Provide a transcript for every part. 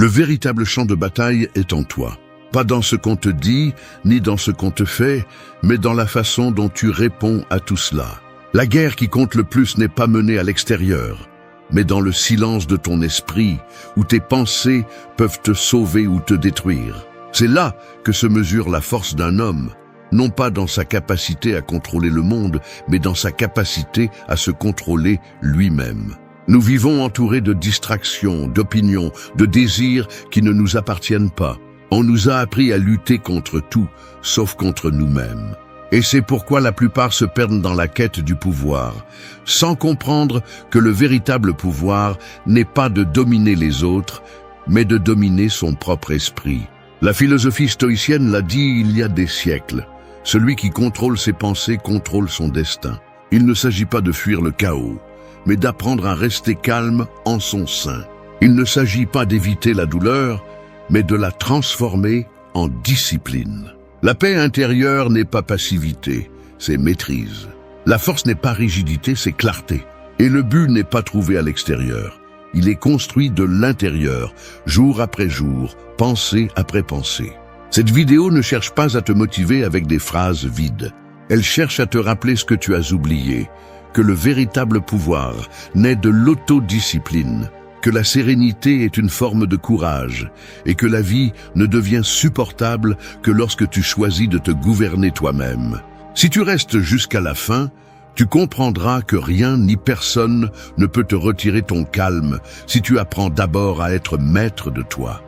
Le véritable champ de bataille est en toi. Pas dans ce qu'on te dit, ni dans ce qu'on te fait, mais dans la façon dont tu réponds à tout cela. La guerre qui compte le plus n'est pas menée à l'extérieur, mais dans le silence de ton esprit, où tes pensées peuvent te sauver ou te détruire. C'est là que se mesure la force d'un homme, non pas dans sa capacité à contrôler le monde, mais dans sa capacité à se contrôler lui-même. Nous vivons entourés de distractions, d'opinions, de désirs qui ne nous appartiennent pas. On nous a appris à lutter contre tout, sauf contre nous-mêmes. Et c'est pourquoi la plupart se perdent dans la quête du pouvoir, sans comprendre que le véritable pouvoir n'est pas de dominer les autres, mais de dominer son propre esprit. La philosophie stoïcienne l'a dit il y a des siècles. Celui qui contrôle ses pensées contrôle son destin. Il ne s'agit pas de fuir le chaos, mais d'apprendre à rester calme en son sein. Il ne s'agit pas d'éviter la douleur, mais de la transformer en discipline. La paix intérieure n'est pas passivité, c'est maîtrise. La force n'est pas rigidité, c'est clarté. Et le but n'est pas trouvé à l'extérieur. Il est construit de l'intérieur, jour après jour, pensée après pensée. Cette vidéo ne cherche pas à te motiver avec des phrases vides. Elle cherche à te rappeler ce que tu as oublié, que le véritable pouvoir naît de l'autodiscipline, que la sérénité est une forme de courage et que la vie ne devient supportable que lorsque tu choisis de te gouverner toi-même. Si tu restes jusqu'à la fin, tu comprendras que rien ni personne ne peut te retirer ton calme si tu apprends d'abord à être maître de toi.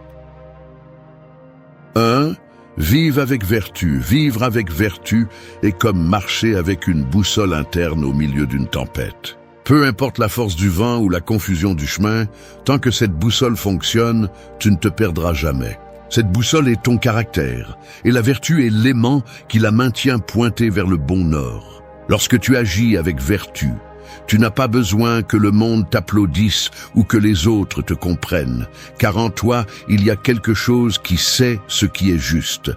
1. Vive avec vertu. Vivre avec vertu est comme marcher avec une boussole interne au milieu d'une tempête. Peu importe la force du vent ou la confusion du chemin, tant que cette boussole fonctionne, tu ne te perdras jamais. Cette boussole est ton caractère, et la vertu est l'aimant qui la maintient pointée vers le bon nord. Lorsque tu agis avec vertu, tu n'as pas besoin que le monde t'applaudisse ou que les autres te comprennent, car en toi, il y a quelque chose qui sait ce qui est juste,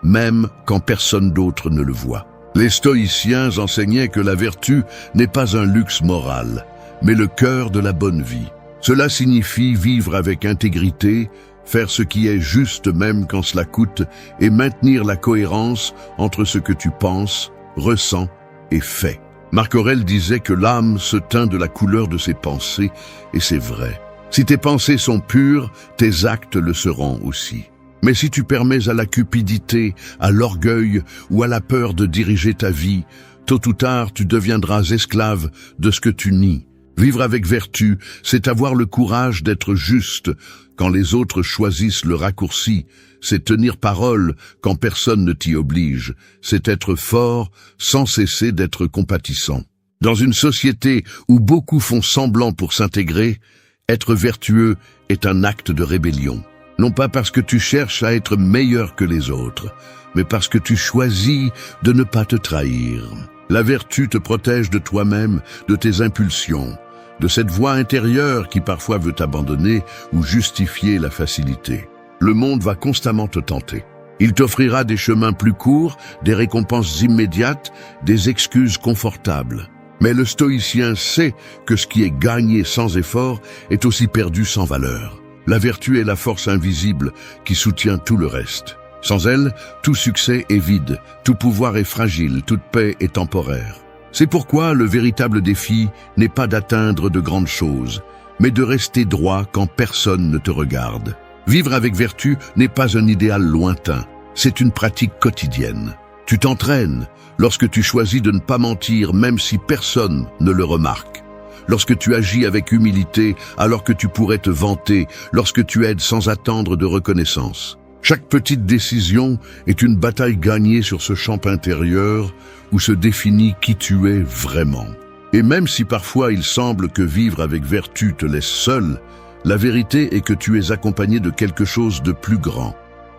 même quand personne d'autre ne le voit. Les stoïciens enseignaient que la vertu n'est pas un luxe moral, mais le cœur de la bonne vie. Cela signifie vivre avec intégrité, faire ce qui est juste même quand cela coûte, et maintenir la cohérence entre ce que tu penses, ressens et fais. Marc Aurèle disait que l'âme se teint de la couleur de ses pensées, et c'est vrai. Si tes pensées sont pures, tes actes le seront aussi. Mais si tu permets à la cupidité, à l'orgueil ou à la peur de diriger ta vie, tôt ou tard tu deviendras esclave de ce que tu nies. Vivre avec vertu, c'est avoir le courage d'être juste quand les autres choisissent le raccourci, c'est tenir parole quand personne ne t'y oblige, c'est être fort sans cesser d'être compatissant. Dans une société où beaucoup font semblant pour s'intégrer, être vertueux est un acte de rébellion. Non pas parce que tu cherches à être meilleur que les autres, mais parce que tu choisis de ne pas te trahir. La vertu te protège de toi-même, de tes impulsions, de cette voix intérieure qui parfois veut t'abandonner ou justifier la facilité. Le monde va constamment te tenter. Il t'offrira des chemins plus courts, des récompenses immédiates, des excuses confortables. Mais le stoïcien sait que ce qui est gagné sans effort est aussi perdu sans valeur. La vertu est la force invisible qui soutient tout le reste. Sans elle, tout succès est vide, tout pouvoir est fragile, toute paix est temporaire. C'est pourquoi le véritable défi n'est pas d'atteindre de grandes choses, mais de rester droit quand personne ne te regarde. Vivre avec vertu n'est pas un idéal lointain, c'est une pratique quotidienne. Tu t'entraînes lorsque tu choisis de ne pas mentir même si personne ne le remarque. Lorsque tu agis avec humilité alors que tu pourrais te vanter, lorsque tu aides sans attendre de reconnaissance. Chaque petite décision est une bataille gagnée sur ce champ intérieur où se définit qui tu es vraiment. Et même si parfois il semble que vivre avec vertu te laisse seul, la vérité est que tu es accompagné de quelque chose de plus grand.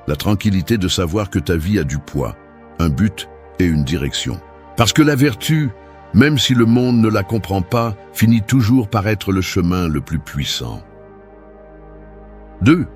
La tranquillité de savoir que ta vie a du poids, un but et une direction. Parce que la vertu, même si le monde ne la comprend pas, finit toujours par être le chemin le plus puissant. 2.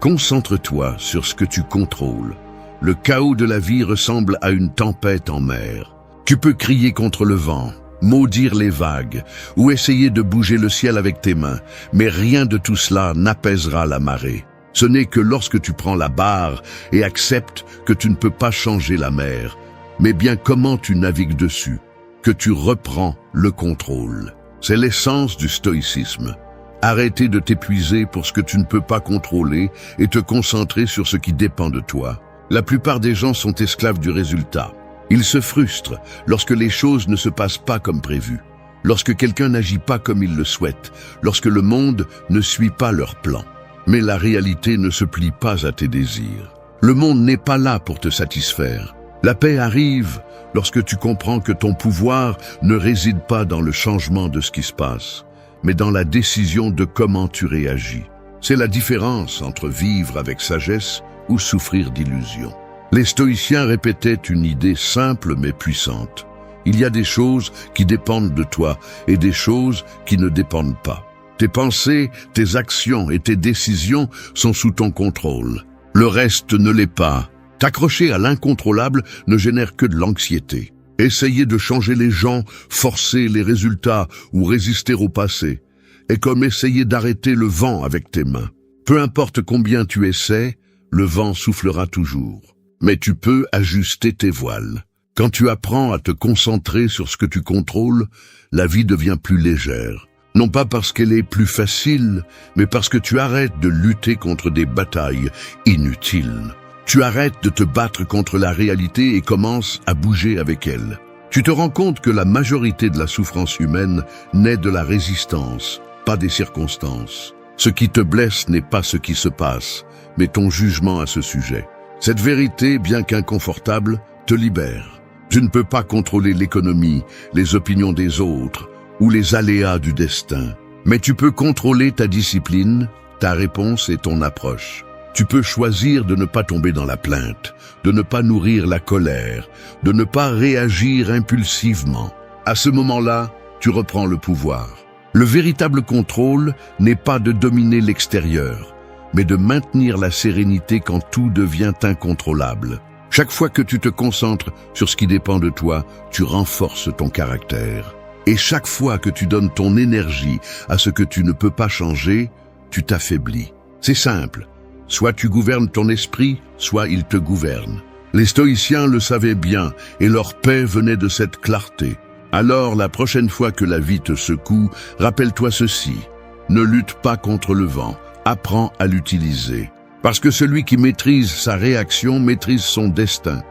Concentre-toi sur ce que tu contrôles. Le chaos de la vie ressemble à une tempête en mer. Tu peux crier contre le vent, maudire les vagues ou essayer de bouger le ciel avec tes mains, mais rien de tout cela n'apaisera la marée. Ce n'est que lorsque tu prends la barre et acceptes que tu ne peux pas changer la mer, mais bien comment tu navigues dessus, que tu reprends le contrôle. C'est l'essence du stoïcisme. Arrêter de t'épuiser pour ce que tu ne peux pas contrôler et te concentrer sur ce qui dépend de toi. La plupart des gens sont esclaves du résultat. Ils se frustrent lorsque les choses ne se passent pas comme prévu, lorsque quelqu'un n'agit pas comme il le souhaite, lorsque le monde ne suit pas leur plan. Mais la réalité ne se plie pas à tes désirs. Le monde n'est pas là pour te satisfaire. La paix arrive lorsque tu comprends que ton pouvoir ne réside pas dans le changement de ce qui se passe, mais dans la décision de comment tu réagis. C'est la différence entre vivre avec sagesse ou souffrir d'illusions. Les stoïciens répétaient une idée simple mais puissante. Il y a des choses qui dépendent de toi et des choses qui ne dépendent pas. Tes pensées, tes actions et tes décisions sont sous ton contrôle. Le reste ne l'est pas. T'accrocher à l'incontrôlable ne génère que de l'anxiété. Essayer de changer les gens, forcer les résultats ou résister au passé est comme essayer d'arrêter le vent avec tes mains. Peu importe combien tu essaies, le vent soufflera toujours. Mais tu peux ajuster tes voiles. Quand tu apprends à te concentrer sur ce que tu contrôles, la vie devient plus légère. Non pas parce qu'elle est plus facile, mais parce que tu arrêtes de lutter contre des batailles inutiles. Tu arrêtes de te battre contre la réalité et commences à bouger avec elle. Tu te rends compte que la majorité de la souffrance humaine naît de la résistance, pas des circonstances. Ce qui te blesse n'est pas ce qui se passe, mais ton jugement à ce sujet. Cette vérité, bien qu'inconfortable, te libère. Tu ne peux pas contrôler l'économie, les opinions des autres ou les aléas du destin. Mais tu peux contrôler ta discipline, ta réponse et ton approche. Tu peux choisir de ne pas tomber dans la plainte, de ne pas nourrir la colère, de ne pas réagir impulsivement. À ce moment-là, tu reprends le pouvoir. Le véritable contrôle n'est pas de dominer l'extérieur, mais de maintenir la sérénité quand tout devient incontrôlable. Chaque fois que tu te concentres sur ce qui dépend de toi, tu renforces ton caractère. Et chaque fois que tu donnes ton énergie à ce que tu ne peux pas changer, tu t'affaiblis. C'est simple. Soit tu gouvernes ton esprit, soit il te gouverne. Les stoïciens le savaient bien et leur paix venait de cette clarté. Alors, la prochaine fois que la vie te secoue, rappelle-toi ceci. Ne lutte pas contre le vent, apprends à l'utiliser. Parce que celui qui maîtrise sa réaction maîtrise son destin.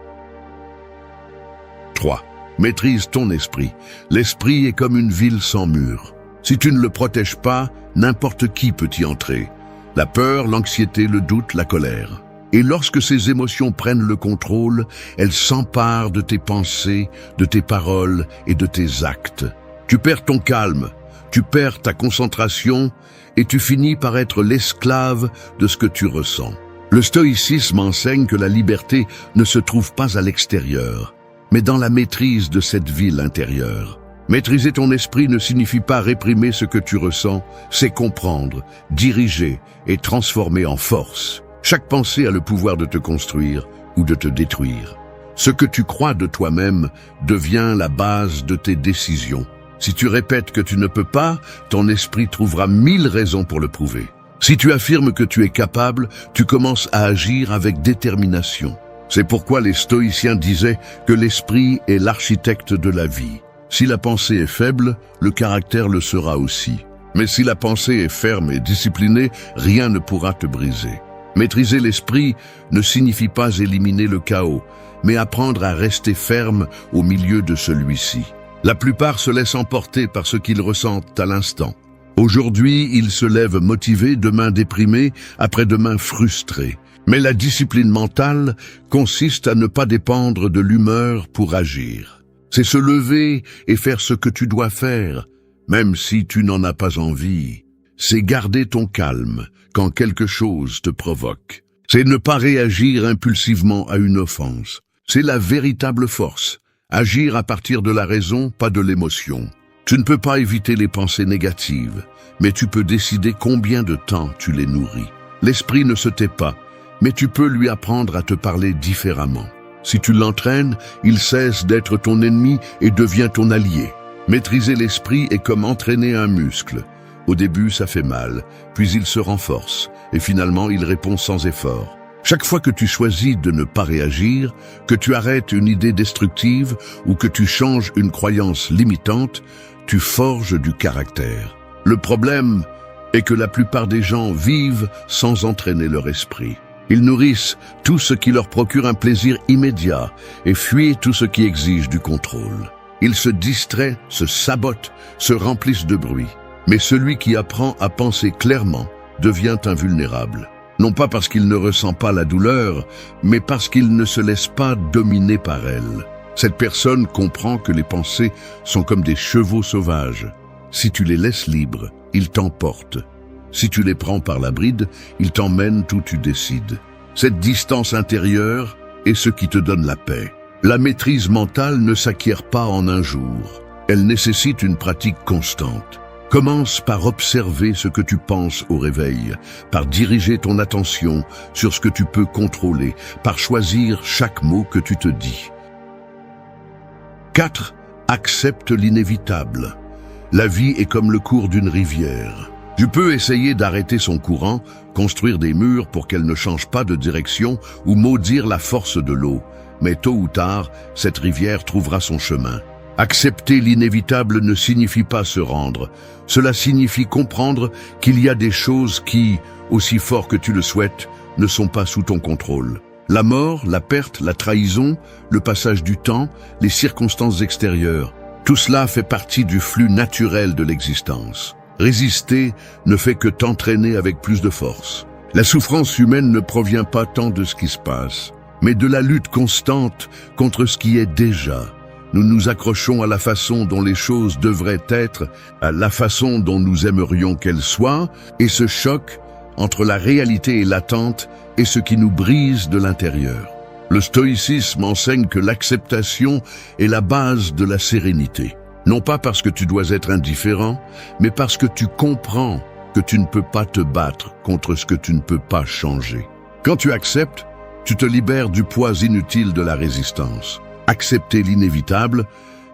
3. Maîtrise ton esprit. L'esprit est comme une ville sans mur. Si tu ne le protèges pas, n'importe qui peut y entrer. La peur, l'anxiété, le doute, la colère. Et lorsque ces émotions prennent le contrôle, elles s'emparent de tes pensées, de tes paroles et de tes actes. Tu perds ton calme, tu perds ta concentration et tu finis par être l'esclave de ce que tu ressens. Le stoïcisme enseigne que la liberté ne se trouve pas à l'extérieur, mais dans la maîtrise de cette ville intérieure. Maîtriser ton esprit ne signifie pas réprimer ce que tu ressens, c'est comprendre, diriger et transformer en force. Chaque pensée a le pouvoir de te construire ou de te détruire. Ce que tu crois de toi-même devient la base de tes décisions. Si tu répètes que tu ne peux pas, ton esprit trouvera 1000 raisons pour le prouver. Si tu affirmes que tu es capable, tu commences à agir avec détermination. C'est pourquoi les stoïciens disaient que l'esprit est l'architecte de la vie. Si la pensée est faible, le caractère le sera aussi. Mais si la pensée est ferme et disciplinée, rien ne pourra te briser. Maîtriser l'esprit ne signifie pas éliminer le chaos, mais apprendre à rester ferme au milieu de celui-ci. La plupart se laissent emporter par ce qu'ils ressentent à l'instant. Aujourd'hui, ils se lèvent motivés, demain déprimés, après-demain frustrés. Mais la discipline mentale consiste à ne pas dépendre de l'humeur pour agir. C'est se lever et faire ce que tu dois faire, même si tu n'en as pas envie. C'est garder ton calme quand quelque chose te provoque. C'est ne pas réagir impulsivement à une offense. C'est la véritable force. Agir à partir de la raison, pas de l'émotion. Tu ne peux pas éviter les pensées négatives, mais tu peux décider combien de temps tu les nourris. L'esprit ne se tait pas, mais tu peux lui apprendre à te parler différemment. Si tu l'entraînes, il cesse d'être ton ennemi et devient ton allié. Maîtriser l'esprit est comme entraîner un muscle. Au début, ça fait mal, puis il se renforce, et finalement, il répond sans effort. Chaque fois que tu choisis de ne pas réagir, que tu arrêtes une idée destructive ou que tu changes une croyance limitante, tu forges du caractère. Le problème est que la plupart des gens vivent sans entraîner leur esprit. Ils nourrissent tout ce qui leur procure un plaisir immédiat et fuient tout ce qui exige du contrôle. Ils se distraient, se sabotent, se remplissent de bruit. Mais celui qui apprend à penser clairement devient invulnérable. Non pas parce qu'il ne ressent pas la douleur, mais parce qu'il ne se laisse pas dominer par elle. Cette personne comprend que les pensées sont comme des chevaux sauvages. Si tu les laisses libres, ils t'emportent. Si tu les prends par la bride, ils t'emmènent où tu décides. Cette distance intérieure est ce qui te donne la paix. La maîtrise mentale ne s'acquiert pas en un jour. Elle nécessite une pratique constante. Commence par observer ce que tu penses au réveil, par diriger ton attention sur ce que tu peux contrôler, par choisir chaque mot que tu te dis. 4. Accepte l'inévitable. La vie est comme le cours d'une rivière. Tu peux essayer d'arrêter son courant, construire des murs pour qu'elle ne change pas de direction ou maudire la force de l'eau. Mais tôt ou tard, cette rivière trouvera son chemin. Accepter l'inévitable ne signifie pas se rendre. Cela signifie comprendre qu'il y a des choses qui, aussi fort que tu le souhaites, ne sont pas sous ton contrôle. La mort, la perte, la trahison, le passage du temps, les circonstances extérieures, tout cela fait partie du flux naturel de l'existence. Résister ne fait que t'entraîner avec plus de force. La souffrance humaine ne provient pas tant de ce qui se passe, mais de la lutte constante contre ce qui est déjà. Nous nous accrochons à la façon dont les choses devraient être, à la façon dont nous aimerions qu'elles soient, et ce choc entre la réalité et l'attente est ce qui nous brise de l'intérieur. Le stoïcisme enseigne que l'acceptation est la base de la sérénité. Non pas parce que tu dois être indifférent, mais parce que tu comprends que tu ne peux pas te battre contre ce que tu ne peux pas changer. Quand tu acceptes, tu te libères du poids inutile de la résistance. Accepter l'inévitable,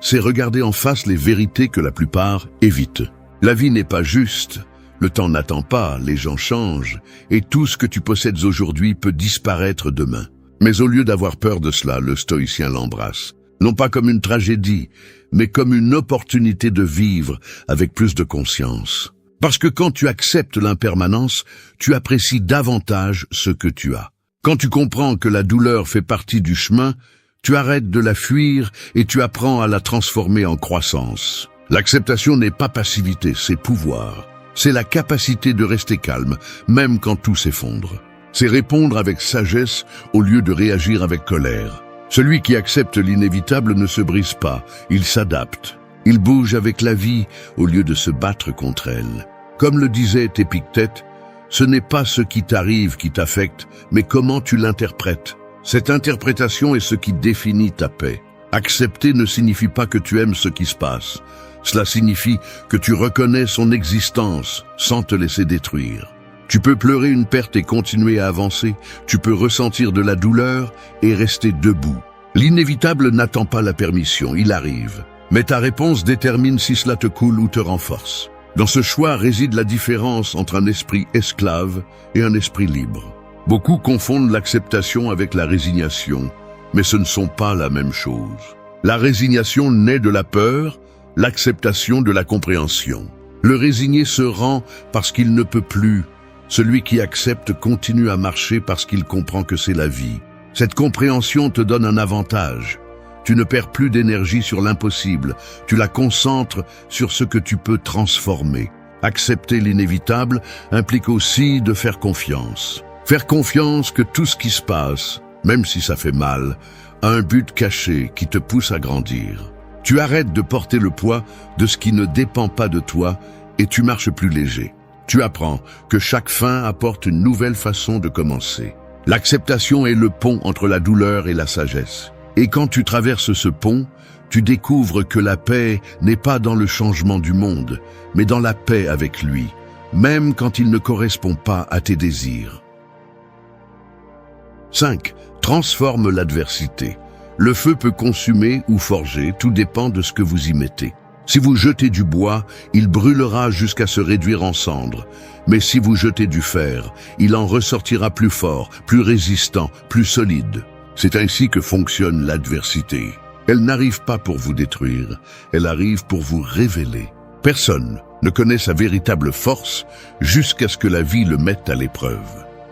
c'est regarder en face les vérités que la plupart évitent. La vie n'est pas juste, le temps n'attend pas, les gens changent, et tout ce que tu possèdes aujourd'hui peut disparaître demain. Mais au lieu d'avoir peur de cela, le stoïcien l'embrasse. Non pas comme une tragédie, mais comme une opportunité de vivre avec plus de conscience. Parce que quand tu acceptes l'impermanence, tu apprécies davantage ce que tu as. Quand tu comprends que la douleur fait partie du chemin, tu arrêtes de la fuir et tu apprends à la transformer en croissance. L'acceptation n'est pas passivité, c'est pouvoir. C'est la capacité de rester calme, même quand tout s'effondre. C'est répondre avec sagesse au lieu de réagir avec colère. Celui qui accepte l'inévitable ne se brise pas, il s'adapte. Il bouge avec la vie au lieu de se battre contre elle. Comme le disait Épictète, ce n'est pas ce qui t'arrive qui t'affecte, mais comment tu l'interprètes. Cette interprétation est ce qui définit ta paix. Accepter ne signifie pas que tu aimes ce qui se passe. Cela signifie que tu reconnais son existence sans te laisser détruire. Tu peux pleurer une perte et continuer à avancer. Tu peux ressentir de la douleur et rester debout. L'inévitable n'attend pas la permission, il arrive. Mais ta réponse détermine si cela te coule ou te renforce. Dans ce choix réside la différence entre un esprit esclave et un esprit libre. Beaucoup confondent l'acceptation avec la résignation, mais ce ne sont pas la même chose. La résignation naît de la peur, l'acceptation de la compréhension. Le résigné se rend parce qu'il ne peut plus. Celui qui accepte continue à marcher parce qu'il comprend que c'est la vie. Cette compréhension te donne un avantage. Tu ne perds plus d'énergie sur l'impossible, tu la concentres sur ce que tu peux transformer. Accepter l'inévitable implique aussi de faire confiance. Faire confiance que tout ce qui se passe, même si ça fait mal, a un but caché qui te pousse à grandir. Tu arrêtes de porter le poids de ce qui ne dépend pas de toi et tu marches plus léger. Tu apprends que chaque fin apporte une nouvelle façon de commencer. L'acceptation est le pont entre la douleur et la sagesse. Et quand tu traverses ce pont, tu découvres que la paix n'est pas dans le changement du monde, mais dans la paix avec lui, même quand il ne correspond pas à tes désirs. 5. Transforme l'adversité. Le feu peut consumer ou forger, tout dépend de ce que vous y mettez. Si vous jetez du bois, il brûlera jusqu'à se réduire en cendres. Mais si vous jetez du fer, il en ressortira plus fort, plus résistant, plus solide. C'est ainsi que fonctionne l'adversité. Elle n'arrive pas pour vous détruire, elle arrive pour vous révéler. Personne ne connaît sa véritable force jusqu'à ce que la vie le mette à l'épreuve.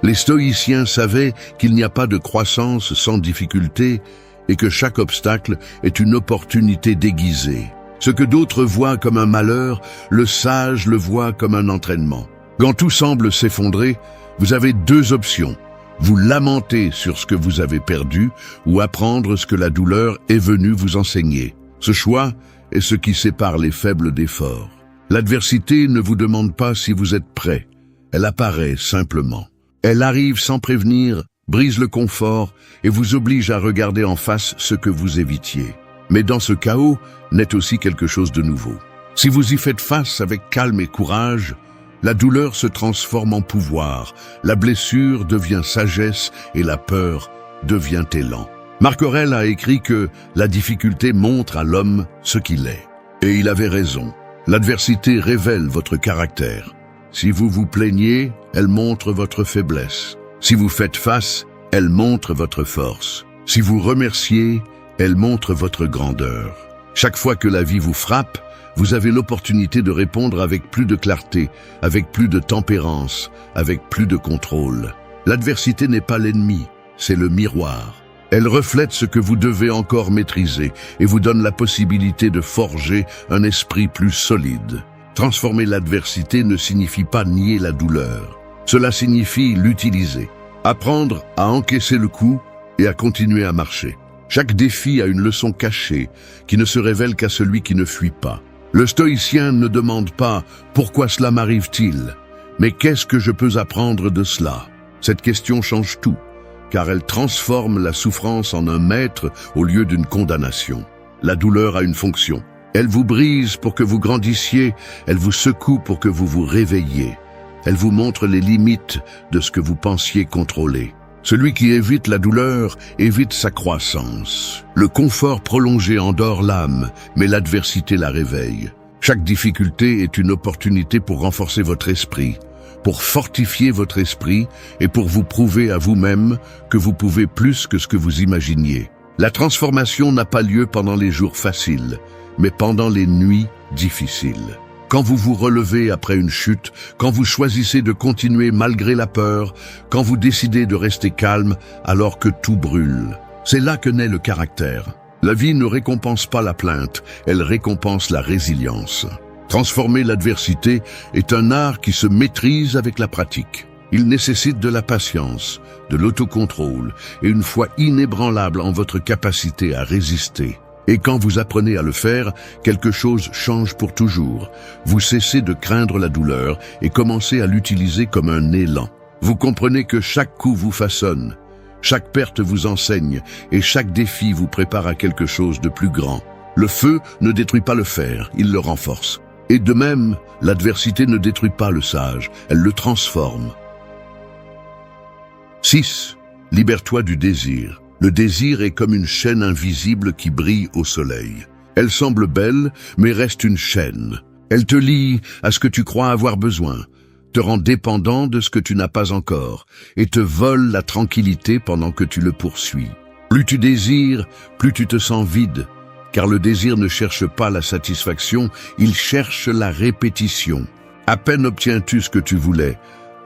Les stoïciens savaient qu'il n'y a pas de croissance sans difficulté et que chaque obstacle est une opportunité déguisée. Ce que d'autres voient comme un malheur, le sage le voit comme un entraînement. Quand tout semble s'effondrer, vous avez deux options. Vous lamenter sur ce que vous avez perdu ou apprendre ce que la douleur est venue vous enseigner. Ce choix est ce qui sépare les faibles des forts. L'adversité ne vous demande pas si vous êtes prêt. Elle apparaît simplement. Elle arrive sans prévenir, brise le confort et vous oblige à regarder en face ce que vous évitiez. Mais dans ce chaos naît aussi quelque chose de nouveau. Si vous y faites face avec calme et courage, la douleur se transforme en pouvoir, la blessure devient sagesse et la peur devient élan. Marc Aurèle a écrit que la difficulté montre à l'homme ce qu'il est. Et il avait raison. L'adversité révèle votre caractère. Si vous vous plaignez, elle montre votre faiblesse. Si vous faites face, elle montre votre force. Si vous remerciez, elle montre votre grandeur. Chaque fois que la vie vous frappe, vous avez l'opportunité de répondre avec plus de clarté, avec plus de tempérance, avec plus de contrôle. L'adversité n'est pas l'ennemi, c'est le miroir. Elle reflète ce que vous devez encore maîtriser et vous donne la possibilité de forger un esprit plus solide. Transformer l'adversité ne signifie pas nier la douleur. Cela signifie l'utiliser, apprendre à encaisser le coup et à continuer à marcher. Chaque défi a une leçon cachée qui ne se révèle qu'à celui qui ne fuit pas. Le stoïcien ne demande pas « Pourquoi cela m'arrive-t-il ?» mais « Qu'est-ce que je peux apprendre de cela ?» Cette question change tout, car elle transforme la souffrance en un maître au lieu d'une condamnation. La douleur a une fonction. Elle vous brise pour que vous grandissiez, elle vous secoue pour que vous vous réveilliez. Elle vous montre les limites de ce que vous pensiez contrôler. Celui qui évite la douleur évite sa croissance. Le confort prolongé endort l'âme, mais l'adversité la réveille. Chaque difficulté est une opportunité pour renforcer votre esprit, pour fortifier votre esprit et pour vous prouver à vous-même que vous pouvez plus que ce que vous imaginiez. La transformation n'a pas lieu pendant les jours faciles, mais pendant les nuits difficiles. Quand vous vous relevez après une chute, quand vous choisissez de continuer malgré la peur, quand vous décidez de rester calme alors que tout brûle. C'est là que naît le caractère. La vie ne récompense pas la plainte, elle récompense la résilience. Transformer l'adversité est un art qui se maîtrise avec la pratique. Il nécessite de la patience, de l'autocontrôle et une foi inébranlable en votre capacité à résister. Et quand vous apprenez à le faire, quelque chose change pour toujours. Vous cessez de craindre la douleur et commencez à l'utiliser comme un élan. Vous comprenez que chaque coup vous façonne, chaque perte vous enseigne et chaque défi vous prépare à quelque chose de plus grand. Le feu ne détruit pas le fer, il le renforce. Et de même, l'adversité ne détruit pas le sage, elle le transforme. 6. Libère-toi du désir. Le désir est comme une chaîne invisible qui brille au soleil. Elle semble belle, mais reste une chaîne. Elle te lie à ce que tu crois avoir besoin, te rend dépendant de ce que tu n'as pas encore, et te vole la tranquillité pendant que tu le poursuis. Plus tu désires, plus tu te sens vide, car le désir ne cherche pas la satisfaction, il cherche la répétition. À peine obtiens-tu ce que tu voulais,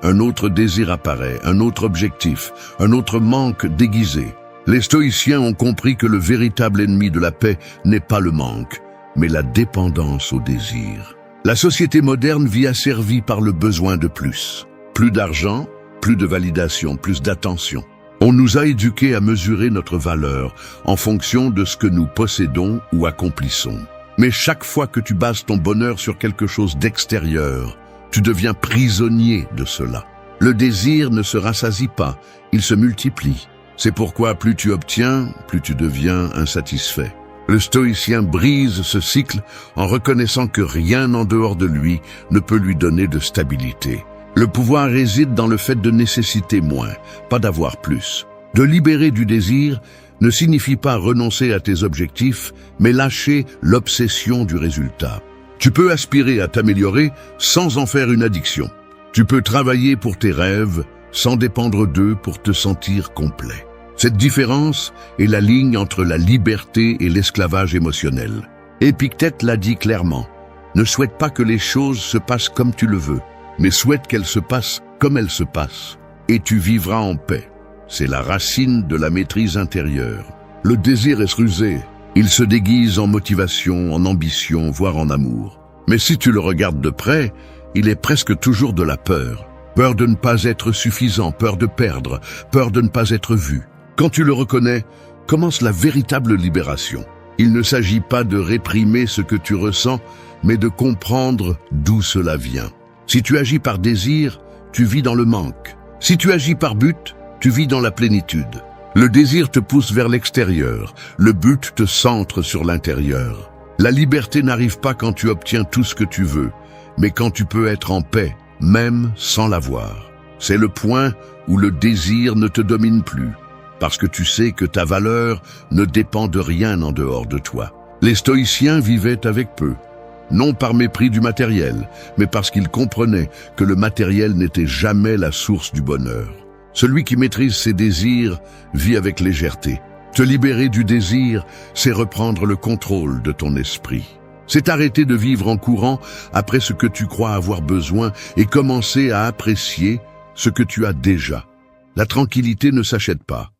un autre désir apparaît, un autre objectif, un autre manque déguisé. Les stoïciens ont compris que le véritable ennemi de la paix n'est pas le manque, mais la dépendance au désir. La société moderne vit asservie par le besoin de plus. Plus d'argent, plus de validation, plus d'attention. On nous a éduqués à mesurer notre valeur en fonction de ce que nous possédons ou accomplissons. Mais chaque fois que tu bases ton bonheur sur quelque chose d'extérieur, tu deviens prisonnier de cela. Le désir ne se rassasie pas, il se multiplie. C'est pourquoi plus tu obtiens, plus tu deviens insatisfait. Le stoïcien brise ce cycle en reconnaissant que rien en dehors de lui ne peut lui donner de stabilité. Le pouvoir réside dans le fait de nécessiter moins, pas d'avoir plus. De libérer du désir ne signifie pas renoncer à tes objectifs, mais lâcher l'obsession du résultat. Tu peux aspirer à t'améliorer sans en faire une addiction. Tu peux travailler pour tes rêves sans dépendre d'eux pour te sentir complet. Cette différence est la ligne entre la liberté et l'esclavage émotionnel. Épictète l'a dit clairement. Ne souhaite pas que les choses se passent comme tu le veux, mais souhaite qu'elles se passent comme elles se passent. Et tu vivras en paix. C'est la racine de la maîtrise intérieure. Le désir est rusé. Il se déguise en motivation, en ambition, voire en amour. Mais si tu le regardes de près, il est presque toujours de la peur. Peur de ne pas être suffisant, peur de perdre, peur de ne pas être vu. Quand tu le reconnais, commence la véritable libération. Il ne s'agit pas de réprimer ce que tu ressens, mais de comprendre d'où cela vient. Si tu agis par désir, tu vis dans le manque. Si tu agis par but, tu vis dans la plénitude. Le désir te pousse vers l'extérieur, le but te centre sur l'intérieur. La liberté n'arrive pas quand tu obtiens tout ce que tu veux, mais quand tu peux être en paix, même sans l'avoir. C'est le point où le désir ne te domine plus, parce que tu sais que ta valeur ne dépend de rien en dehors de toi. Les stoïciens vivaient avec peu, non par mépris du matériel, mais parce qu'ils comprenaient que le matériel n'était jamais la source du bonheur. Celui qui maîtrise ses désirs vit avec légèreté. Te libérer du désir, c'est reprendre le contrôle de ton esprit. C'est arrêter de vivre en courant après ce que tu crois avoir besoin et commencer à apprécier ce que tu as déjà. La tranquillité ne s'achète pas,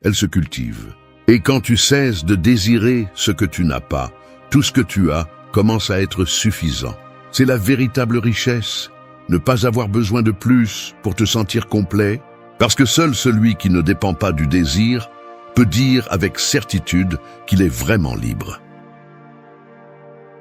elle se cultive. Et quand tu cesses de désirer ce que tu n'as pas, tout ce que tu as commence à être suffisant. C'est la véritable richesse, ne pas avoir besoin de plus pour te sentir complet, parce que seul celui qui ne dépend pas du désir peut dire avec certitude qu'il est vraiment libre.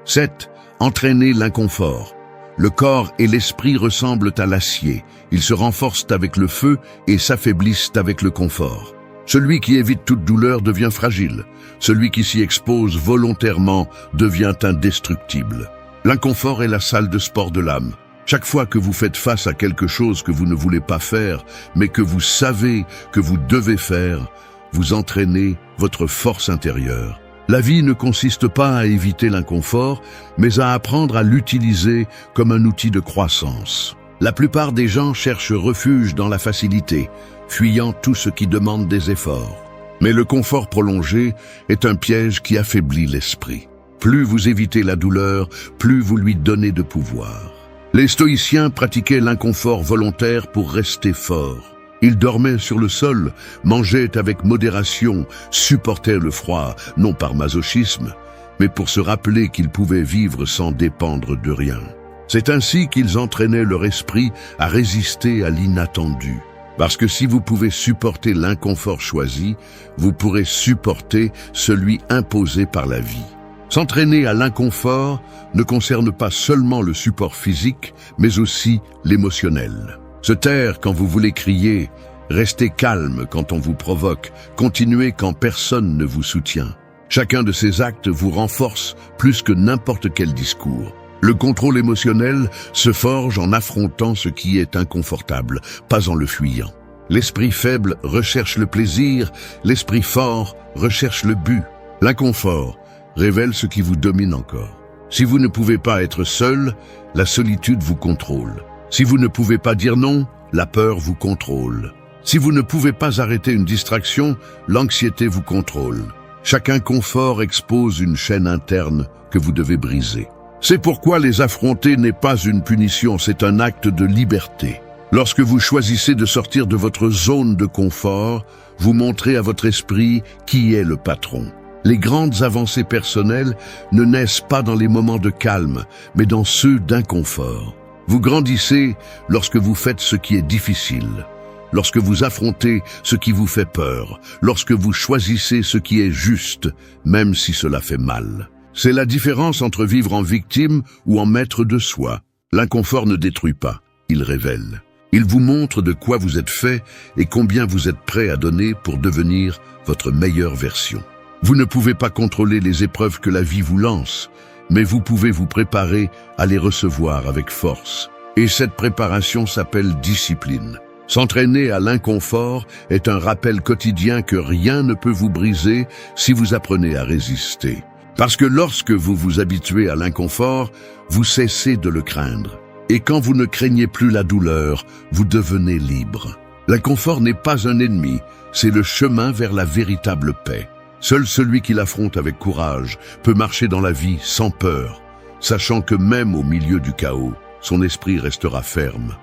7. Entraîner l'inconfort. Le corps et l'esprit ressemblent à l'acier. Ils se renforcent avec le feu et s'affaiblissent avec le confort. Celui qui évite toute douleur devient fragile. Celui qui s'y expose volontairement devient indestructible. L'inconfort est la salle de sport de l'âme. Chaque fois que vous faites face à quelque chose que vous ne voulez pas faire, mais que vous savez que vous devez faire, vous entraînez votre force intérieure. La vie ne consiste pas à éviter l'inconfort, mais à apprendre à l'utiliser comme un outil de croissance. La plupart des gens cherchent refuge dans la facilité, fuyant tout ce qui demande des efforts. Mais le confort prolongé est un piège qui affaiblit l'esprit. Plus vous évitez la douleur, plus vous lui donnez de pouvoir. Les stoïciens pratiquaient l'inconfort volontaire pour rester forts. Ils dormaient sur le sol, mangeaient avec modération, supportaient le froid, non par masochisme, mais pour se rappeler qu'ils pouvaient vivre sans dépendre de rien. C'est ainsi qu'ils entraînaient leur esprit à résister à l'inattendu. Parce que si vous pouvez supporter l'inconfort choisi, vous pourrez supporter celui imposé par la vie. S'entraîner à l'inconfort ne concerne pas seulement le support physique, mais aussi l'émotionnel. Se taire quand vous voulez crier, rester calme quand on vous provoque, continuer quand personne ne vous soutient. Chacun de ces actes vous renforce plus que n'importe quel discours. Le contrôle émotionnel se forge en affrontant ce qui est inconfortable, pas en le fuyant. L'esprit faible recherche le plaisir, l'esprit fort recherche le but. L'inconfort révèle ce qui vous domine encore. Si vous ne pouvez pas être seul, la solitude vous contrôle. Si vous ne pouvez pas dire non, la peur vous contrôle. Si vous ne pouvez pas arrêter une distraction, l'anxiété vous contrôle. Chaque inconfort expose une chaîne interne que vous devez briser. C'est pourquoi les affronter n'est pas une punition, c'est un acte de liberté. Lorsque vous choisissez de sortir de votre zone de confort, vous montrez à votre esprit qui est le patron. Les grandes avancées personnelles ne naissent pas dans les moments de calme, mais dans ceux d'inconfort. Vous grandissez lorsque vous faites ce qui est difficile, lorsque vous affrontez ce qui vous fait peur, lorsque vous choisissez ce qui est juste, même si cela fait mal. C'est la différence entre vivre en victime ou en maître de soi. L'inconfort ne détruit pas, il révèle. Il vous montre de quoi vous êtes fait et combien vous êtes prêt à donner pour devenir votre meilleure version. Vous ne pouvez pas contrôler les épreuves que la vie vous lance, mais vous pouvez vous préparer à les recevoir avec force. Et cette préparation s'appelle discipline. S'entraîner à l'inconfort est un rappel quotidien que rien ne peut vous briser si vous apprenez à résister. Parce que lorsque vous vous habituez à l'inconfort, vous cessez de le craindre. Et quand vous ne craignez plus la douleur, vous devenez libre. L'inconfort n'est pas un ennemi, c'est le chemin vers la véritable paix. Seul celui qui l'affronte avec courage peut marcher dans la vie sans peur, sachant que même au milieu du chaos, son esprit restera ferme.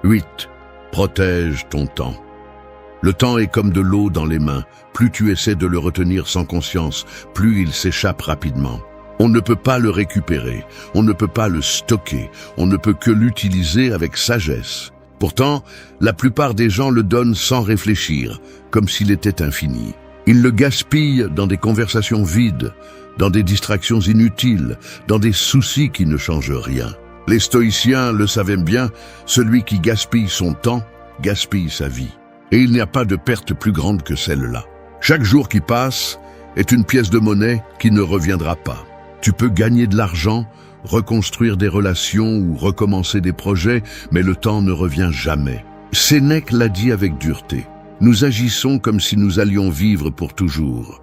8. Protège ton temps. Le temps est comme de l'eau dans les mains. Plus tu essaies de le retenir sans conscience, plus il s'échappe rapidement. On ne peut pas le récupérer, on ne peut pas le stocker, on ne peut que l'utiliser avec sagesse. Pourtant, la plupart des gens le donnent sans réfléchir, comme s'il était infini. Ils le gaspillent dans des conversations vides, dans des distractions inutiles, dans des soucis qui ne changent rien. Les stoïciens le savaient bien, celui qui gaspille son temps, gaspille sa vie. Et il n'y a pas de perte plus grande que celle-là. Chaque jour qui passe est une pièce de monnaie qui ne reviendra pas. Tu peux gagner de l'argent, reconstruire des relations ou recommencer des projets, mais le temps ne revient jamais. Sénèque l'a dit avec dureté. Nous agissons comme si nous allions vivre pour toujours.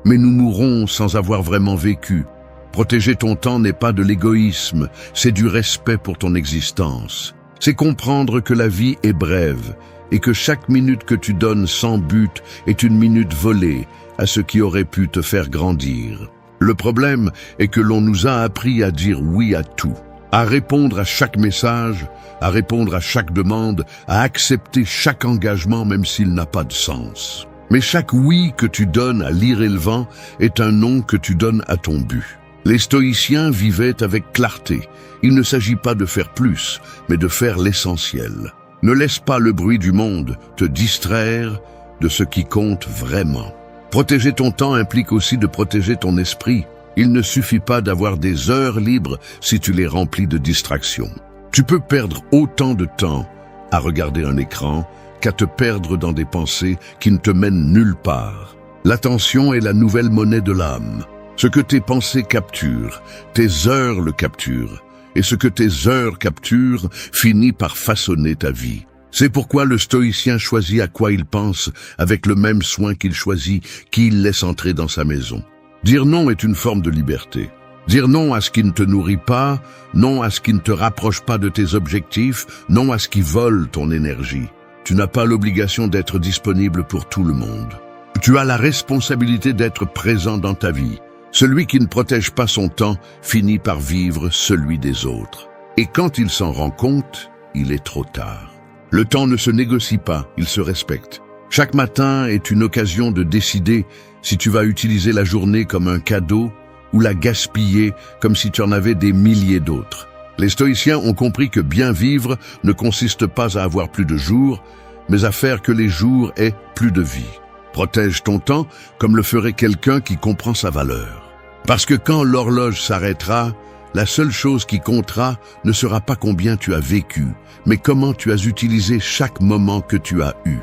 Mais nous mourrons sans avoir vraiment vécu. Protéger ton temps n'est pas de l'égoïsme, c'est du respect pour ton existence. C'est comprendre que la vie est brève et que chaque minute que tu donnes sans but est une minute volée à ce qui aurait pu te faire grandir. Le problème est que l'on nous a appris à dire oui à tout, à répondre à chaque message, à répondre à chaque demande, à accepter chaque engagement même s'il n'a pas de sens. Mais chaque oui que tu donnes à l'ire et le vent est un non que tu donnes à ton but. Les stoïciens vivaient avec clarté. Il ne s'agit pas de faire plus, mais de faire l'essentiel. Ne laisse pas le bruit du monde te distraire de ce qui compte vraiment. Protéger ton temps implique aussi de protéger ton esprit. Il ne suffit pas d'avoir des heures libres si tu les remplis de distractions. Tu peux perdre autant de temps à regarder un écran qu'à te perdre dans des pensées qui ne te mènent nulle part. L'attention est la nouvelle monnaie de l'âme. Ce que tes pensées capturent, tes heures le capturent. Et ce que tes heures capturent finit par façonner ta vie. C'est pourquoi le stoïcien choisit à quoi il pense avec le même soin qu'il choisit qui il laisse entrer dans sa maison. Dire non est une forme de liberté. Dire non à ce qui ne te nourrit pas, non à ce qui ne te rapproche pas de tes objectifs, non à ce qui vole ton énergie. Tu n'as pas l'obligation d'être disponible pour tout le monde. Tu as la responsabilité d'être présent dans ta vie. Celui qui ne protège pas son temps finit par vivre celui des autres. Et quand il s'en rend compte, il est trop tard. Le temps ne se négocie pas, il se respecte. Chaque matin est une occasion de décider si tu vas utiliser la journée comme un cadeau ou la gaspiller comme si tu en avais des milliers d'autres. Les stoïciens ont compris que bien vivre ne consiste pas à avoir plus de jours, mais à faire que les jours aient plus de vie. Protège ton temps comme le ferait quelqu'un qui comprend sa valeur. Parce que quand l'horloge s'arrêtera, la seule chose qui comptera ne sera pas combien tu as vécu, mais comment tu as utilisé chaque moment que tu as eu.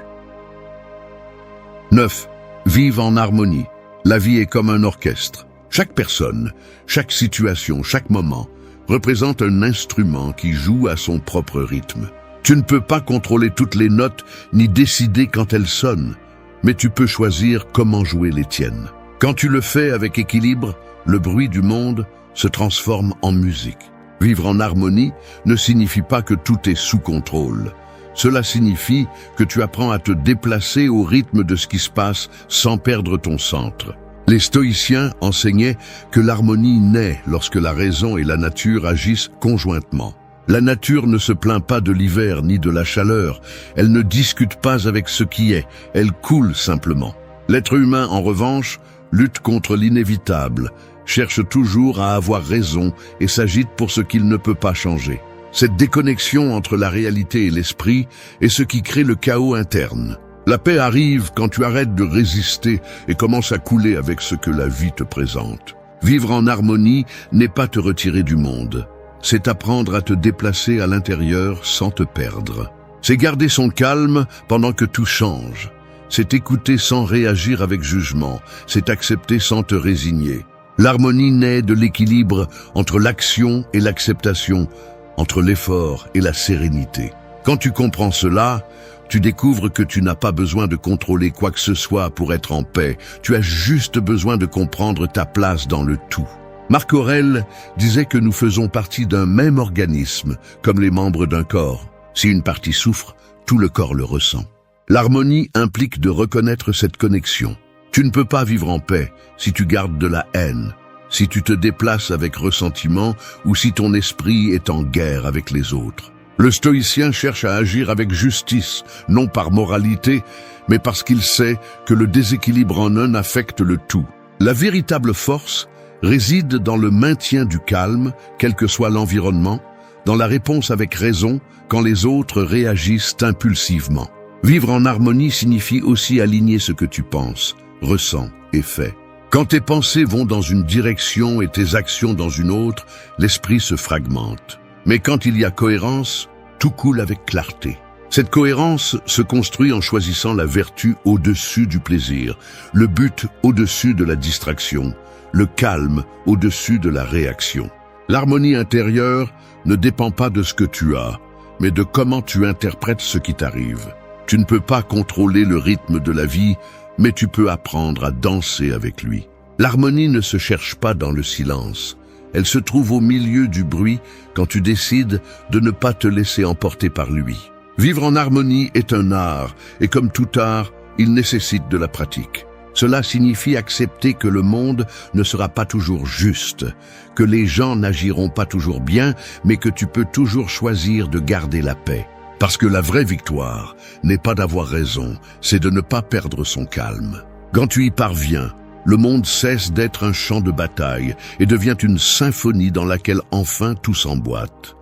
9. Vive en harmonie. La vie est comme un orchestre. Chaque personne, chaque situation, chaque moment représente un instrument qui joue à son propre rythme. Tu ne peux pas contrôler toutes les notes ni décider quand elles sonnent, mais tu peux choisir comment jouer les tiennes. Quand tu le fais avec équilibre, le bruit du monde se transforme en musique. Vivre en harmonie ne signifie pas que tout est sous contrôle. Cela signifie que tu apprends à te déplacer au rythme de ce qui se passe sans perdre ton centre. Les stoïciens enseignaient que l'harmonie naît lorsque la raison et la nature agissent conjointement. La nature ne se plaint pas de l'hiver ni de la chaleur, elle ne discute pas avec ce qui est, elle coule simplement. L'être humain, en revanche, lutte contre l'inévitable, cherche toujours à avoir raison et s'agite pour ce qu'il ne peut pas changer. Cette déconnexion entre la réalité et l'esprit est ce qui crée le chaos interne. La paix arrive quand tu arrêtes de résister et commences à couler avec ce que la vie te présente. Vivre en harmonie n'est pas te retirer du monde. C'est apprendre à te déplacer à l'intérieur sans te perdre. C'est garder son calme pendant que tout change. C'est écouter sans réagir avec jugement. C'est accepter sans te résigner. L'harmonie naît de l'équilibre entre l'action et l'acceptation, entre l'effort et la sérénité. Quand tu comprends cela, tu découvres que tu n'as pas besoin de contrôler quoi que ce soit pour être en paix. Tu as juste besoin de comprendre ta place dans le tout. Marc Aurèle disait que nous faisons partie d'un même organisme, comme les membres d'un corps. Si une partie souffre, tout le corps le ressent. L'harmonie implique de reconnaître cette connexion. Tu ne peux pas vivre en paix si tu gardes de la haine, si tu te déplaces avec ressentiment ou si ton esprit est en guerre avec les autres. Le stoïcien cherche à agir avec justice, non par moralité, mais parce qu'il sait que le déséquilibre en un affecte le tout. La véritable force réside dans le maintien du calme, quel que soit l'environnement, dans la réponse avec raison quand les autres réagissent impulsivement. Vivre en harmonie signifie aussi aligner ce que tu penses, ressens et fais. Quand tes pensées vont dans une direction et tes actions dans une autre, l'esprit se fragmente. Mais quand il y a cohérence, tout coule avec clarté. Cette cohérence se construit en choisissant la vertu au-dessus du plaisir, le but au-dessus de la distraction, le calme au-dessus de la réaction. L'harmonie intérieure ne dépend pas de ce que tu as, mais de comment tu interprètes ce qui t'arrive. Tu ne peux pas contrôler le rythme de la vie, mais tu peux apprendre à danser avec lui. L'harmonie ne se cherche pas dans le silence. Elle se trouve au milieu du bruit quand tu décides de ne pas te laisser emporter par lui. Vivre en harmonie est un art, et comme tout art, il nécessite de la pratique. Cela signifie accepter que le monde ne sera pas toujours juste, que les gens n'agiront pas toujours bien, mais que tu peux toujours choisir de garder la paix. Parce que la vraie victoire n'est pas d'avoir raison, c'est de ne pas perdre son calme. Quand tu y parviens, le monde cesse d'être un champ de bataille et devient une symphonie dans laquelle enfin tout s'emboîte.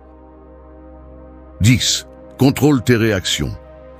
10. Contrôle tes réactions.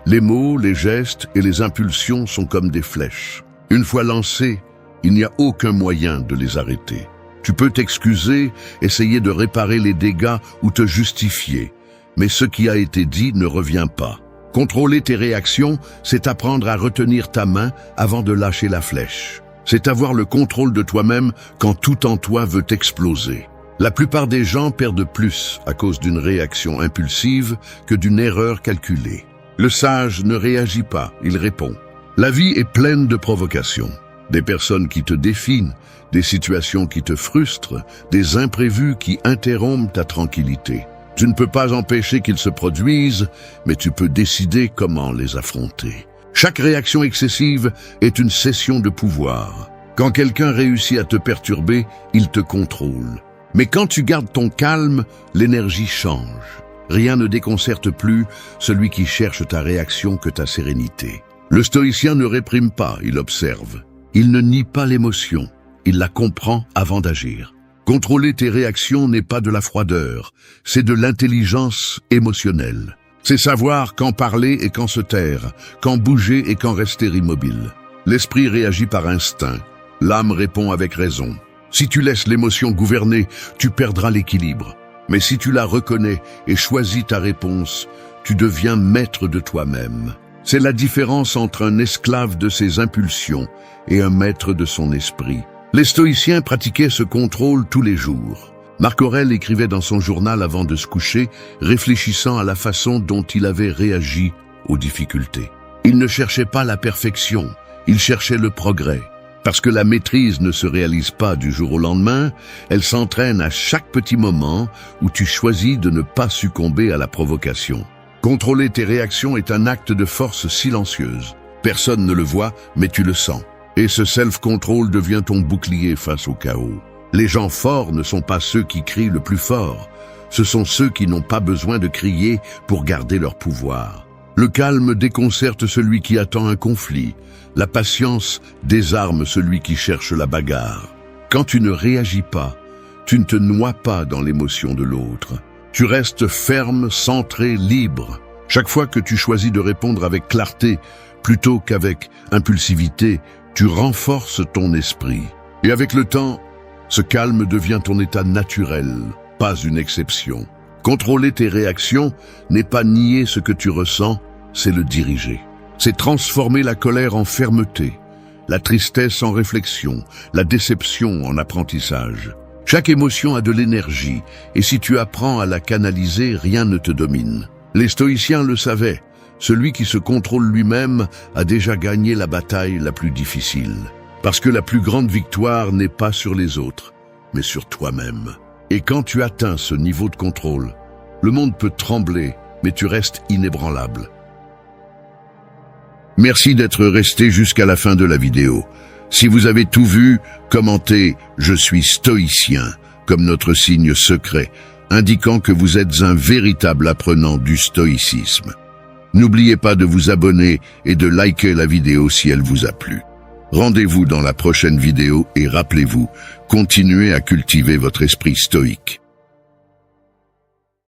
Les mots, les gestes et les impulsions sont comme des flèches. Une fois lancés, il n'y a aucun moyen de les arrêter. Tu peux t'excuser, essayer de réparer les dégâts ou te justifier, mais ce qui a été dit ne revient pas. Contrôler tes réactions, c'est apprendre à retenir ta main avant de lâcher la flèche. C'est avoir le contrôle de toi-même quand tout en toi veut exploser. La plupart des gens perdent plus à cause d'une réaction impulsive que d'une erreur calculée. Le sage ne réagit pas, il répond. La vie est pleine de provocations. Des personnes qui te défient, des situations qui te frustrent, des imprévus qui interrompent ta tranquillité. Tu ne peux pas empêcher qu'ils se produisent, mais tu peux décider comment les affronter. Chaque réaction excessive est une cession de pouvoir. Quand quelqu'un réussit à te perturber, il te contrôle. Mais quand tu gardes ton calme, l'énergie change. Rien ne déconcerte plus celui qui cherche ta réaction que ta sérénité. Le stoïcien ne réprime pas, il observe. Il ne nie pas l'émotion, il la comprend avant d'agir. Contrôler tes réactions n'est pas de la froideur, c'est de l'intelligence émotionnelle. C'est savoir quand parler et quand se taire, quand bouger et quand rester immobile. L'esprit réagit par instinct, l'âme répond avec raison. Si tu laisses l'émotion gouverner, tu perdras l'équilibre. Mais si tu la reconnais et choisis ta réponse, tu deviens maître de toi-même. C'est la différence entre un esclave de ses impulsions et un maître de son esprit. Les stoïciens pratiquaient ce contrôle tous les jours. Marc Aurèle écrivait dans son journal avant de se coucher, réfléchissant à la façon dont il avait réagi aux difficultés. Il ne cherchait pas la perfection, il cherchait le progrès. Parce que la maîtrise ne se réalise pas du jour au lendemain, elle s'entraîne à chaque petit moment où tu choisis de ne pas succomber à la provocation. Contrôler tes réactions est un acte de force silencieuse. Personne ne le voit, mais tu le sens. Et ce self-control devient ton bouclier face au chaos. Les gens forts ne sont pas ceux qui crient le plus fort. Ce sont ceux qui n'ont pas besoin de crier pour garder leur pouvoir. Le calme déconcerte celui qui attend un conflit. La patience désarme celui qui cherche la bagarre. Quand tu ne réagis pas, tu ne te noies pas dans l'émotion de l'autre. Tu restes ferme, centré, libre. Chaque fois que tu choisis de répondre avec clarté plutôt qu'avec impulsivité, tu renforces ton esprit. Et avec le temps, ce calme devient ton état naturel, pas une exception. Contrôler tes réactions n'est pas nier ce que tu ressens, c'est le diriger. C'est transformer la colère en fermeté, la tristesse en réflexion, la déception en apprentissage. Chaque émotion a de l'énergie, et si tu apprends à la canaliser, rien ne te domine. Les stoïciens le savaient, celui qui se contrôle lui-même a déjà gagné la bataille la plus difficile. Parce que la plus grande victoire n'est pas sur les autres, mais sur toi-même. Et quand tu atteins ce niveau de contrôle, le monde peut trembler, mais tu restes inébranlable. Merci d'être resté jusqu'à la fin de la vidéo. Si vous avez tout vu, commentez « Je suis stoïcien » comme notre signe secret, indiquant que vous êtes un véritable apprenant du stoïcisme. N'oubliez pas de vous abonner et de liker la vidéo si elle vous a plu. Rendez-vous dans la prochaine vidéo et rappelez-vous, continuez à cultiver votre esprit stoïque.